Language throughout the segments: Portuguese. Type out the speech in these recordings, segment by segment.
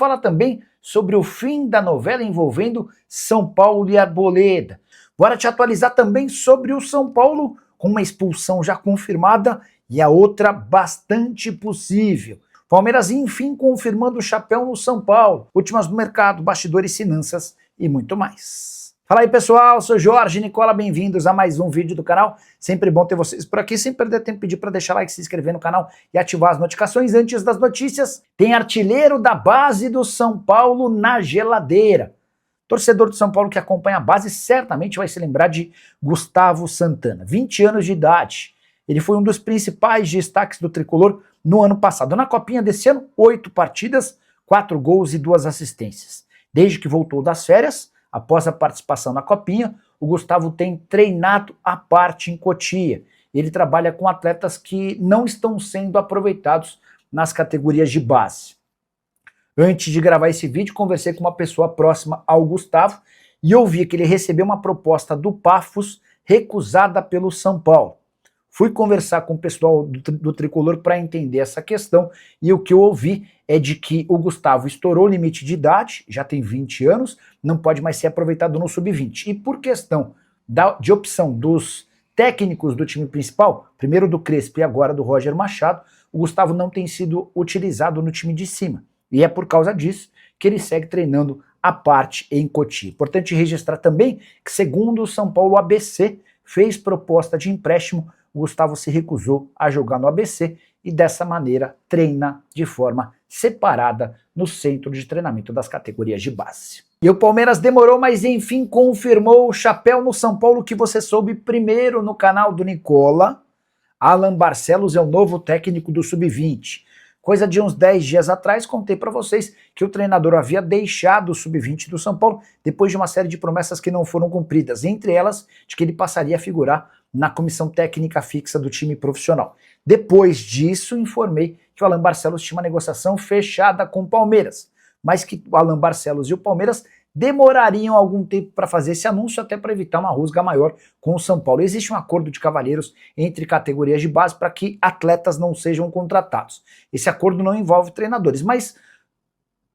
fala também sobre o fim da novela envolvendo São Paulo e Arboleda. Bora te atualizar também sobre o São Paulo com uma expulsão já confirmada e a outra bastante possível. Palmeiras, enfim, confirmando o chapéu no São Paulo. Últimas do mercado, bastidores, finanças e muito mais. Fala aí, pessoal, sou Jorge Nicola, bem-vindos a mais um vídeo do canal. Sempre bom ter vocês por aqui, sem perder tempo, pedir para deixar like, se inscrever no canal e ativar as notificações. Antes das notícias, tem artilheiro da base do São Paulo na geladeira. Torcedor do São Paulo que acompanha a base certamente vai se lembrar de Gustavo Santana, 20 anos de idade. Ele foi um dos principais destaques do tricolor no ano passado. Na copinha desse ano, 8 partidas, 4 gols e 2 assistências. Desde que voltou das férias, após a participação na copinha, o Gustavo tem treinado à parte em Cotia. Ele trabalha com atletas que não estão sendo aproveitados nas categorias de base. Antes de gravar esse vídeo, conversei com uma pessoa próxima ao Gustavo e ouvi que ele recebeu uma proposta do Pafos recusada pelo São Paulo. Fui conversar com o pessoal do tricolor para entender essa questão e o que eu ouvi é de que o Gustavo estourou o limite de idade, já tem 20 anos, não pode mais ser aproveitado no sub-20. E por questão de opção dos técnicos do time principal, primeiro do Crespo e agora do Roger Machado, o Gustavo não tem sido utilizado no time de cima. E é por causa disso que ele segue treinando à parte em Cotia. Importante registrar também que, segundo o São Paulo, o ABC fez proposta de empréstimo. O Gustavo se recusou a jogar no ABC e dessa maneira treina de forma separada no centro de treinamento das categorias de base. E o Palmeiras demorou, mas enfim confirmou o chapéu no São Paulo que você soube primeiro no canal do Nicola. Alan Barcelos é o novo técnico do Sub-20. Coisa de uns 10 dias atrás, contei para vocês que o treinador havia deixado o Sub-20 do São Paulo depois de uma série de promessas que não foram cumpridas, entre elas de que ele passaria a figurar na comissão técnica fixa do time profissional. Depois disso, informei que o Alan Barcelos tinha uma negociação fechada com o Palmeiras, mas que o Alan Barcelos e o Palmeiras demorariam algum tempo para fazer esse anúncio, até para evitar uma rusga maior com o São Paulo. Existe um acordo de cavalheiros entre categorias de base para que atletas não sejam contratados. Esse acordo não envolve treinadores, mas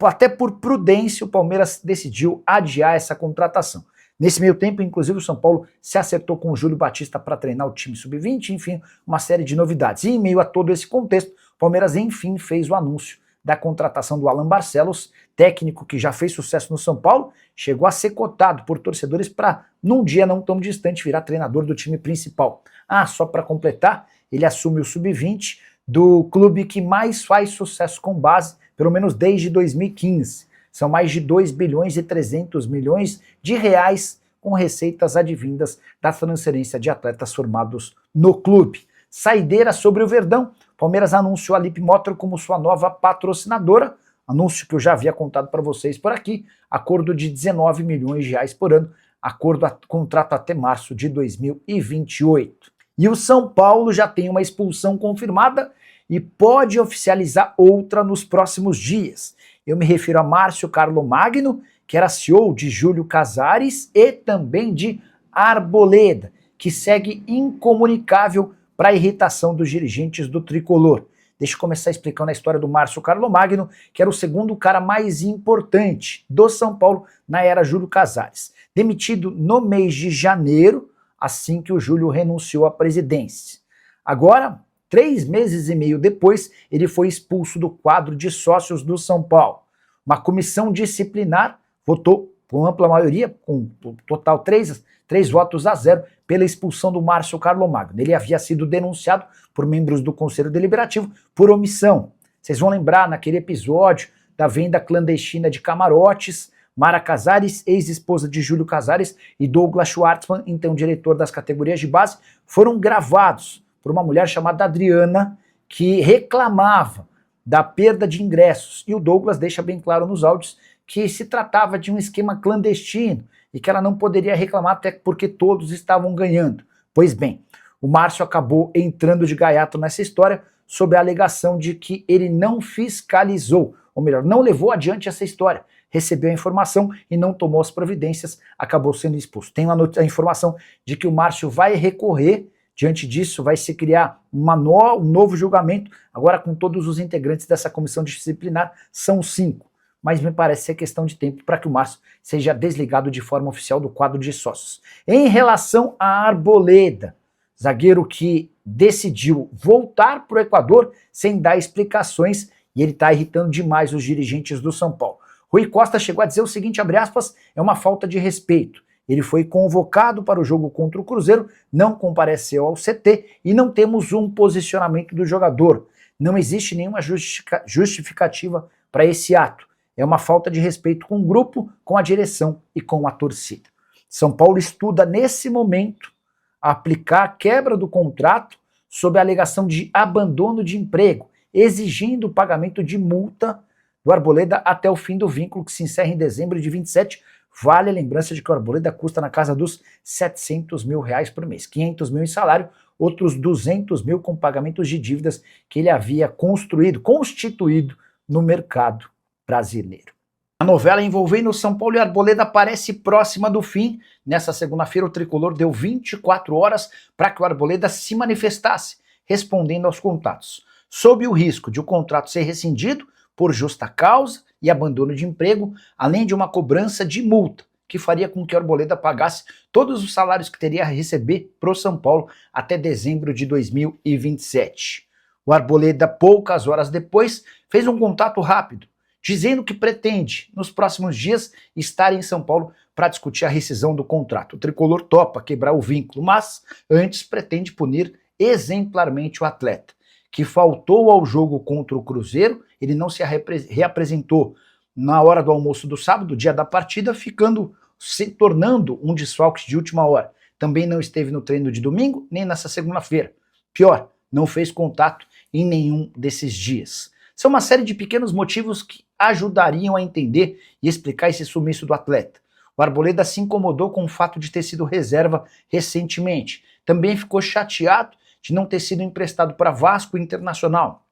até por prudência o Palmeiras decidiu adiar essa contratação. Nesse meio tempo, inclusive, o São Paulo se acertou com o Júlio Batista para treinar o time sub-20, enfim, uma série de novidades. E em meio a todo esse contexto, o Palmeiras enfim fez o anúncio da contratação do Alan Barcelos, técnico que já fez sucesso no São Paulo, chegou a ser cotado por torcedores para, num dia não tão distante, virar treinador do time principal. Ah, só para completar, ele assume o sub-20 do clube que mais faz sucesso com base, pelo menos desde 2015. São mais de 2 bilhões e 300 milhões de reais com receitas advindas da transferência de atletas formados no clube. Saideira sobre o Verdão, Palmeiras anunciou a Lip Motor como sua nova patrocinadora, anúncio que eu já havia contado para vocês por aqui, acordo de 19 milhões de reais por ano, contrato até março de 2028. E o São Paulo já tem uma expulsão confirmada e pode oficializar outra nos próximos dias. Eu me refiro a Márcio Carlomagno, que era CEO de Júlio Casares e também de Arboleda, que segue incomunicável para a irritação dos dirigentes do tricolor. Deixa eu começar explicando a história do Márcio Carlomagno, que era o segundo cara mais importante do São Paulo na era Júlio Casares. Demitido no mês de janeiro, assim que o Júlio renunciou à presidência. Agora, 3 meses e meio depois, ele foi expulso do quadro de sócios do São Paulo. Uma comissão disciplinar votou com ampla maioria, com total 3 votos a 0, pela expulsão do Márcio Carlomagno. Ele havia sido denunciado por membros do Conselho Deliberativo por omissão. Vocês vão lembrar naquele episódio da venda clandestina de camarotes, Mara Casares, ex-esposa de Júlio Casares, e Douglas Schwartzman, então diretor das categorias de base, foram gravados por uma mulher chamada Adriana, que reclamava da perda de ingressos. E o Douglas deixa bem claro nos áudios que se tratava de um esquema clandestino e que ela não poderia reclamar até porque todos estavam ganhando. Pois bem, o Márcio acabou entrando de gaiato nessa história sob a alegação de que ele não fiscalizou, ou melhor, não levou adiante essa história. Recebeu a informação e não tomou as providências, acabou sendo expulso. Tem a informação de que o Márcio vai recorrer. Diante disso, vai se criar um novo julgamento, agora com todos os integrantes dessa comissão disciplinar, são 5. mas me parece ser questão de tempo para que o Márcio seja desligado de forma oficial do quadro de sócios. Em relação a Arboleda, zagueiro que decidiu voltar para o Equador sem dar explicações, e ele está irritando demais os dirigentes do São Paulo. Rui Costa chegou a dizer o seguinte, abre aspas, é uma falta de respeito. Ele foi convocado para o jogo contra o Cruzeiro, não compareceu ao CT e não temos um posicionamento do jogador. Não existe nenhuma justificativa para esse ato. É uma falta de respeito com o grupo, com a direção e com a torcida. São Paulo estuda nesse momento aplicar a quebra do contrato sob a alegação de abandono de emprego, exigindo o pagamento de multa do Arboleda até o fim do vínculo, que se encerra em dezembro de 27. Vale a lembrança de que o Arboleda custa na casa dos R$700 mil por mês, 500 mil em salário, outros 200 mil com pagamentos de dívidas que ele havia constituído no mercado brasileiro. A novela envolvendo São Paulo e Arboleda parece próxima do fim. Nessa segunda-feira o tricolor deu 24 horas para que o Arboleda se manifestasse, respondendo aos contatos. Sob o risco de o contrato ser rescindido por justa causa e abandono de emprego, além de uma cobrança de multa, que faria com que o Arboleda pagasse todos os salários que teria a receber para o São Paulo até dezembro de 2027. O Arboleda, poucas horas depois, fez um contato rápido, dizendo que pretende, nos próximos dias, estar em São Paulo para discutir a rescisão do contrato. O tricolor topa quebrar o vínculo, mas antes pretende punir exemplarmente o atleta, que faltou ao jogo contra o Cruzeiro. Ele não se reapresentou na hora do almoço do sábado, dia da partida, se tornando um desfalque de última hora. Também não esteve no treino de domingo, nem nessa segunda-feira. Pior, não fez contato em nenhum desses dias. São uma série de pequenos motivos que ajudariam a entender e explicar esse sumiço do atleta. O Arboleda se incomodou com o fato de ter sido reserva recentemente. Também ficou chateado de não ter sido emprestado para Vasco Internacional.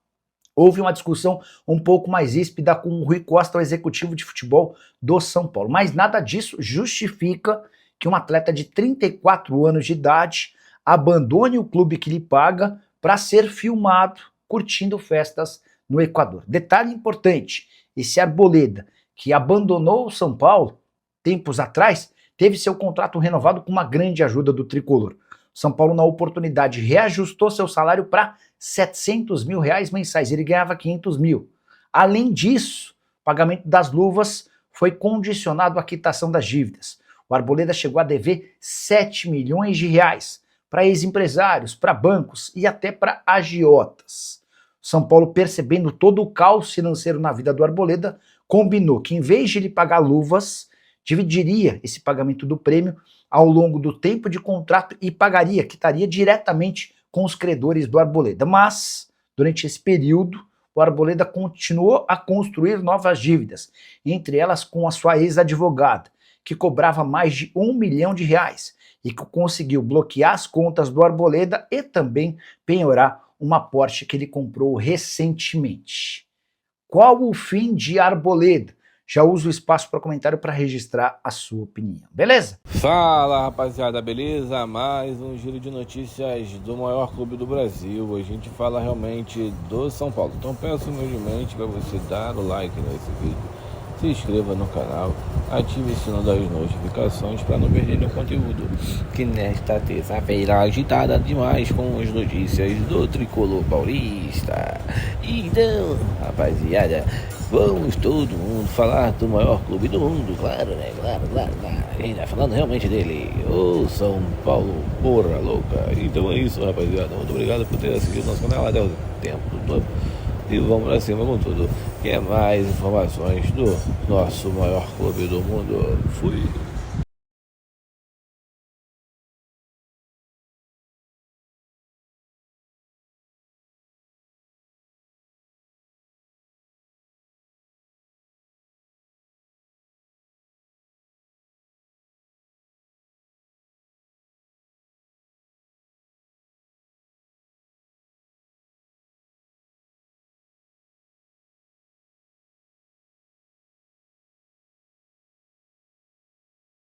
Houve uma discussão um pouco mais ríspida com o Rui Costa, o executivo de futebol do São Paulo. Mas nada disso justifica que um atleta de 34 anos de idade abandone o clube que lhe paga para ser filmado curtindo festas no Equador. Detalhe importante, esse Arboleda, que abandonou o São Paulo tempos atrás, teve seu contrato renovado com uma grande ajuda do tricolor. São Paulo, na oportunidade, reajustou seu salário para R$700 mil mensais. Ele ganhava 500 mil. Além disso, o pagamento das luvas foi condicionado à quitação das dívidas. O Arboleda chegou a dever 7 milhões de reais para ex-empresários, para bancos e até para agiotas. São Paulo, percebendo todo o caos financeiro na vida do Arboleda, combinou que, em vez de ele pagar luvas, dividiria esse pagamento do prêmio ao longo do tempo de contrato e quitaria diretamente com os credores do Arboleda. Mas, durante esse período, o Arboleda continuou a construir novas dívidas, entre elas com a sua ex-advogada, que cobrava mais de R$1 milhão e que conseguiu bloquear as contas do Arboleda e também penhorar uma Porsche que ele comprou recentemente. Qual o fim de Arboleda? Já uso o espaço para comentário para registrar a sua opinião, beleza? Fala, rapaziada, beleza? Mais um giro de notícias do maior clube do Brasil. A gente fala realmente do São Paulo. Então peço humildemente para você dar o like nesse vídeo, se inscreva no canal, ative o sino das notificações para não perder nenhum conteúdo, que nesta terça-feira agitada demais com as notícias do tricolor paulista. Então, rapaziada, vamos todo mundo falar do maior clube do mundo, claro, né? Claro. A gente tá falando realmente dele, o São Paulo, porra louca. Então é isso, rapaziada. Muito obrigado por ter assistido nosso canal até o tempo todo. E vamos pra cima com tudo. Quer mais informações do nosso maior clube do mundo? Fui!